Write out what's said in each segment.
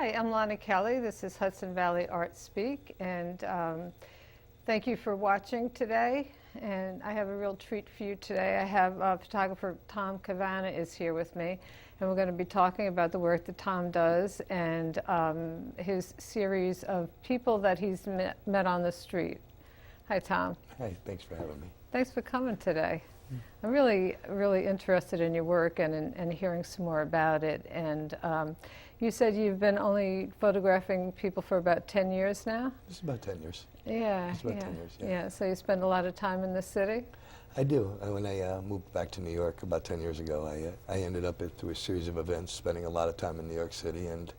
Hi, I'm Lonnie Kelly. This is Hudson Valley Art Speak, and thank you for watching today. And I have a real treat for you today. I have photographer Tom Cavanna is here with me, and we're going to be talking about the work that Tom does and his series of people that he's met on the street. Hi, Tom. Hi, thanks for having me. Thanks for coming today. I'm really interested in your work and hearing some more about it. And you said you've been only photographing people for about 10 years now? This is about 10 years. Yeah. It's about 10 years, yeah. Yeah, so you spend a lot of time in the city? I do. When I moved back to New York about 10 years ago, I ended up through a series of events spending a lot of time in New York City, and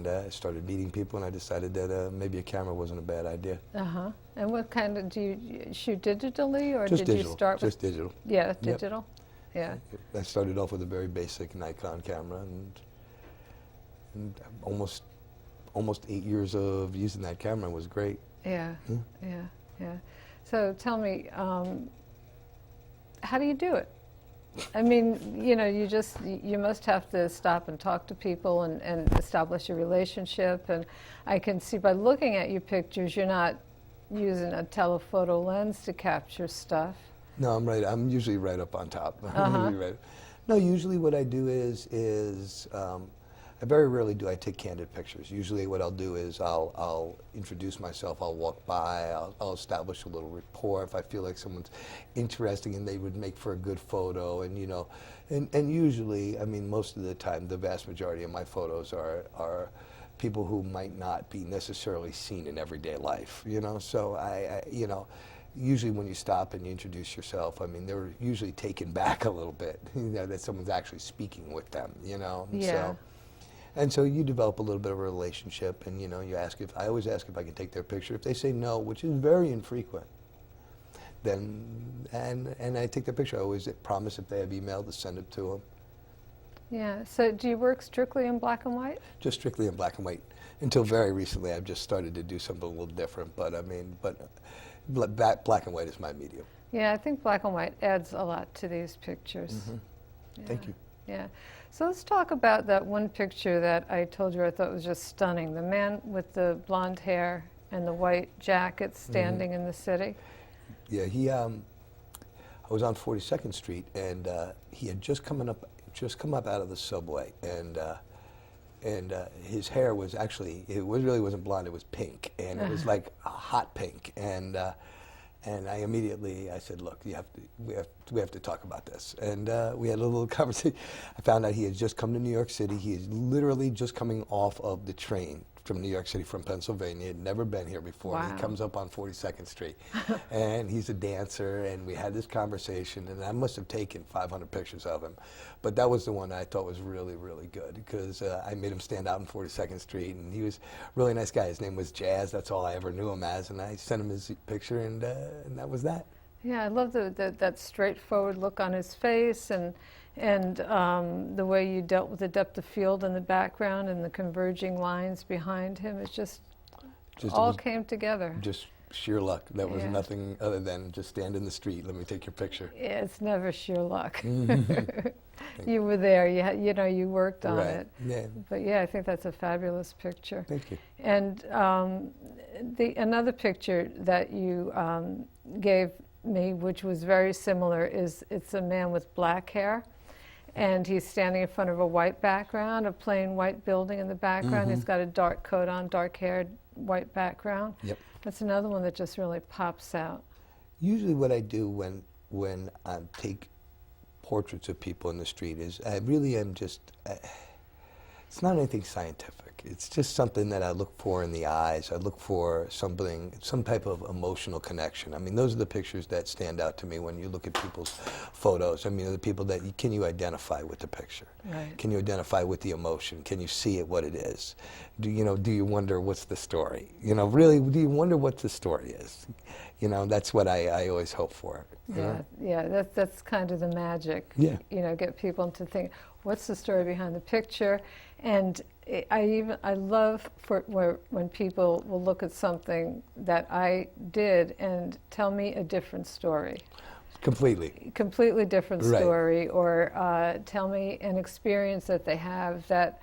I started meeting people, and I decided that maybe a camera wasn't a bad idea. Uh-huh. And what kind of, do you shoot digitally, or Just did digital. You start with? Just digital. Yeah, digital? Yep. Yeah. I started off with a very basic Nikon camera, and almost 8 years of using that camera was great. Yeah, yeah. So tell me, how do you do it? I mean, you know, you must have to stop and talk to people and establish a relationship. And I can see by looking at your pictures, you're not using a telephoto lens to capture stuff. No, I'm usually right up on top. Uh-huh. No, usually what I do is I very rarely do I take candid pictures. Usually what I'll do is I'll introduce myself, I'll walk by, I'll establish a little rapport if I feel like someone's interesting and they would make for a good photo, and you know, and usually, I mean, most of the time, the vast majority of my photos are people who might not be necessarily seen in everyday life, you know, so I you know, usually when you stop and you introduce yourself, I mean, they're usually taken back a little bit, you know, that someone's actually speaking with them, you know. Yeah. And so you develop a little bit of a relationship, and you know, I always ask if I can take their picture. If they say no, which is very infrequent, then and I take their picture. I always promise if they have email to send it to them. Yeah. So do you work strictly in black and white? Just strictly in black and white. Until very recently, I've just started to do something a little different. But I mean, black and white is my medium. Yeah, I think black and white adds a lot to these pictures. Mm-hmm. Yeah. Thank you. Yeah. So let's talk about that one picture that I told you I thought was just stunning. The man with the blonde hair and the white jacket standing in the city. Yeah, I was on 42nd Street, and he had just come up out of the subway, and his hair was actually, really wasn't blonde, it was pink, and it was like a hot pink, and I said, look, we have to talk about this. And we had a little conversation. I found out he had just come to New York City. He is literally just coming off of the train from New York City, from Pennsylvania. Had never been here before. Wow. He comes up on 42nd Street, and he's a dancer, and we had this conversation, and I must have taken 500 pictures of him. But that was the one I thought was really, really good, because I made him stand out on 42nd Street, and he was a really nice guy. His name was Jazz. That's all I ever knew him as, and I sent him his picture, and that was that. Yeah, I love that straightforward look on his face, and the way you dealt with the depth of field in the background and the converging lines behind him. It's just all came together. Just sheer luck. That was nothing other than just stand in the street. Let me take your picture. Yeah, it's never sheer luck. You were there. You know, you worked on it. Yeah. But yeah, I think that's a fabulous picture. Thank you. And another picture that you gave me, which was very similar, it's a man with black hair, and he's standing in front of a white background, a plain white building in the background. He's got a dark coat on, dark haired, white background. Yep. That's another one that just really pops out. Usually what I do when I take portraits of people in the street is I really am just, it's not anything scientific. It's just something that I look for in the eyes. I look for some type of emotional connection. I mean, those are the pictures that stand out to me when you look at people's photos. I mean, the people that can you identify with the picture? Right. Can you identify with the emotion? Can you see it what it is? Do you wonder what's the story? You know, really, do you wonder what the story is? You know, that's what I always hope for. Yeah, that's kind of the magic. Yeah. You know, get people to think, what's the story behind the picture? And I love when people will look at something that I did and tell me a different story. Completely different story, or tell me an experience that they have that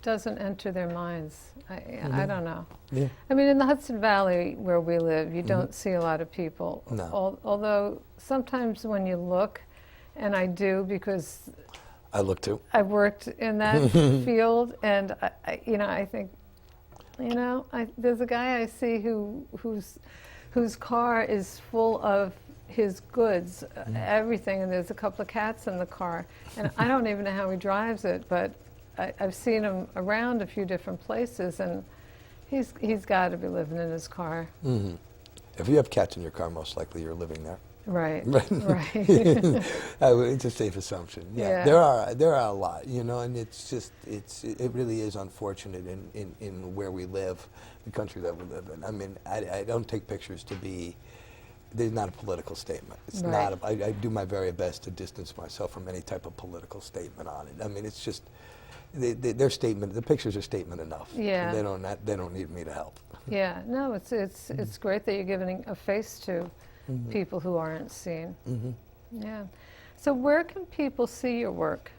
doesn't enter their minds. I don't know. Yeah. I mean, in the Hudson Valley where we live, you don't see a lot of people. No. Although sometimes when you look, and I do because I look too. I've worked in that field, and I think, there's a guy I see whose car is full of his goods, everything, and there's a couple of cats in the car, and I don't even know how he drives it, but I've seen him around a few different places, and he's got to be living in his car. Mm-hmm. If you have cats in your car, most likely you're living there. Right. Right. It's a safe assumption. Yeah. There are a lot, and it's just it really is unfortunate in where we live, the country that we live in. I mean, I don't take pictures to be. There's not a political statement. It's right. not. I do my very best to distance myself from any type of political statement on it. I mean, it's just their statement. The pictures are statement enough. Yeah. They don't need me to help. Yeah. No, it's great that you're giving a face to people who aren't seen. Yeah. So where can people see your work?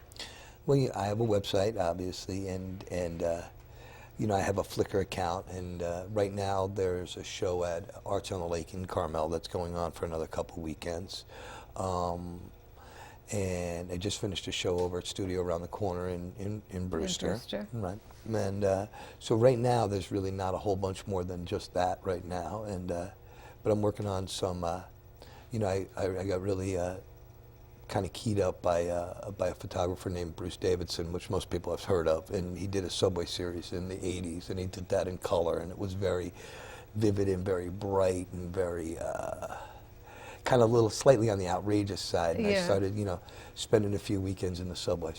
Well, I have a website, obviously, and I have a Flickr account, and right now there's a show at Arts on the Lake in Carmel that's going on for another couple weekends. And I just finished a show over at Studio Around the Corner in Brewster. In Brewster. Right. And so right now there's really not a whole bunch more than just that right now. And but I'm working on some, I got really kind of keyed up by a photographer named Bruce Davidson, which most people have heard of, and he did a Subway series in the 80s, and he did that in color, and it was very vivid and very bright and very kind of a little slightly on the outrageous side. And I started, spending a few weekends in the subway,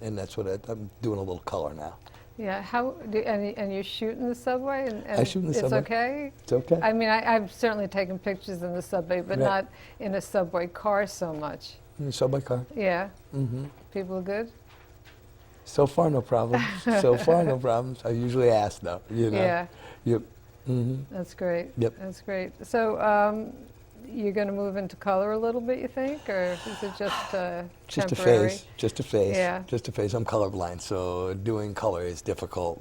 and that's what I'm doing a little color now. Yeah, and you shoot in the subway, and I shoot in the subway. It's okay? It's okay. I mean, I've certainly taken pictures in the subway, but Right. not in a subway car so much. In the subway car. Yeah. Mm-hmm. People are good? So far, no problems. So far, no problems. I usually ask, though. Yeah. Yep. Mm-hmm. That's great. Yep. That's great. So you're going to move into color a little bit, you think, or is it just temporary? Just a phase. Just a phase. Yeah. Just a phase. I'm colorblind, so doing color is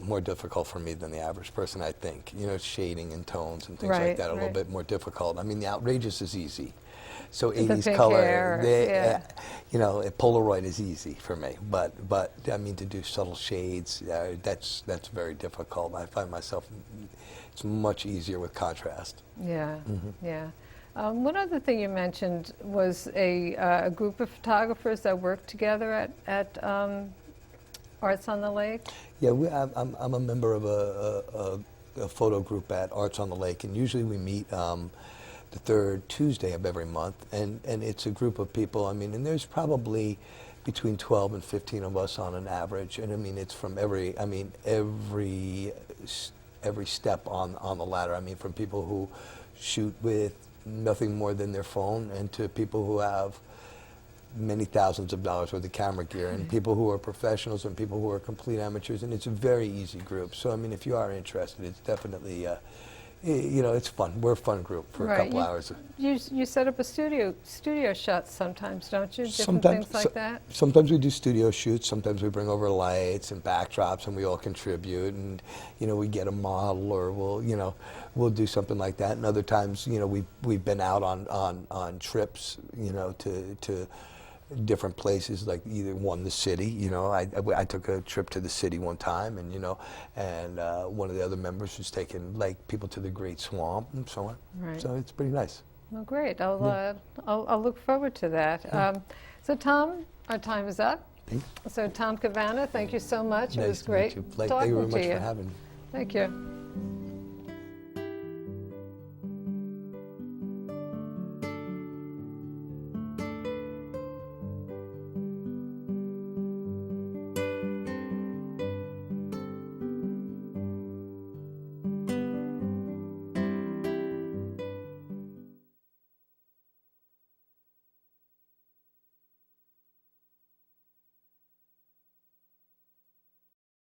more difficult for me than the average person, I think. Shading and tones and things like that are a little bit more difficult. I mean, the outrageous is easy. So The 80s pink color, hair, Polaroid is easy for me. But I mean, to do subtle shades, that's very difficult. I find myself, it's much easier with contrast. Yeah. Yeah. One other thing you mentioned was a group of photographers that work together at Arts on the Lake. Yeah, I'm a member of a photo group at Arts on the Lake, and usually we meet the third Tuesday of every month, and it's a group of people. I mean, and there's probably between 12 and 15 of us on an average, and I mean, it's from every step on the ladder. I mean, from people who shoot with nothing more than their phone, and to people who have many thousands of dollars worth of camera gear, and people who are professionals and people who are complete amateurs, and it's a very easy group. So I mean, if you are interested, it's definitely it's fun. We're a fun group for a couple hours. You set up a studio shots sometimes, don't you? Different Sometimes, things like that? Sometimes we do studio shoots. Sometimes we bring over lights and backdrops, and we all contribute. And we get a model, or we'll do something like that. And other times, we've been out on trips, to different places, like either the city. I took a trip to the city one time, and one of the other members was taking people to the Great Swamp and so on. Right. So it's pretty nice. Well, great. I'll look forward to that. Yeah. So Tom, our time is up. So Tom Cavanna, thank you so much. It was great to meet you. Thank you talking very much to you. for having me. Thank you.